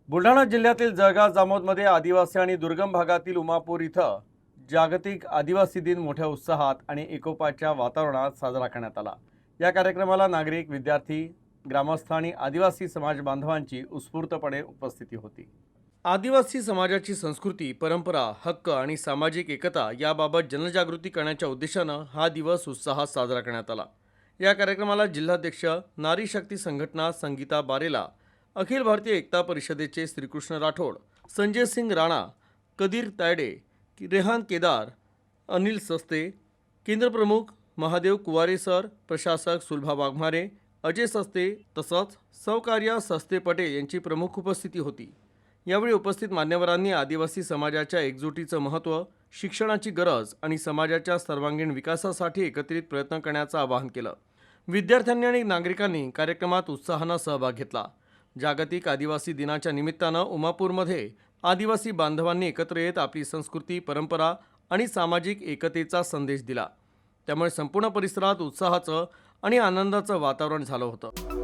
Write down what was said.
बुलढाणा जिल्ह्यातील जळगाव जामोदमध्ये आदिवासी आणि दुर्गम भागातील उमापूर इथं जागतिक आदिवासी दिन मोठ्या उत्साहात आणि एकोपाच्या वातावरणात साजरा करण्यात आला। या कार्यक्रमाला नागरिक, विद्यार्थी, ग्रामस्थ आणि आदिवासी समाज बांधवांची उत्स्फूर्तपणे उपस्थिती होती। आदिवासी समाजाची संस्कृती, परंपरा, हक्क आणि सामाजिक एकता याबाबत जनजागृती करण्याच्या उद्देशानं हा दिवस उत्साहात साजरा करण्यात आला। या कार्यक्रमाला जिल्हाध्यक्ष नारी शक्ती संघटना संगीता बारेला, अखिल भारतीय एकता परिषदेचे श्रीकृष्ण राठोड, संजय सिंग राणा, कदीर तायडे, रेहान केदार, अनिल सस्ते, केंद्रप्रमुख महादेव कुवारे सर, प्रशासक सुलभा वाघमारे, अजय सस्ते तसंच सहकार्य सस्ते पटेल यांची प्रमुख उपस्थिती होती। यावेळी उपस्थित मान्यवरांनी आदिवासी समाजाच्या एकजुटीचं महत्त्व, शिक्षणाची गरज आणि समाजाच्या सर्वांगीण विकासासाठी एकत्रित प्रयत्न करण्याचं आवाहन केलं। विद्यार्थ्यांनी आणि नागरिकांनी कार्यक्रमात उत्साहानं सहभाग घेतला। जागतिक आदिवासी दिनाच्या निमित्तानं उमापूरमध्ये आदिवासी बांधवांनी एकत्र येत आपली संस्कृती, परंपरा आणि सामाजिक एकतेचा संदेश दिला। त्यामुळे संपूर्ण परिसरात उत्साहाचं आणि आनंदाचं वातावरण झालं होतं।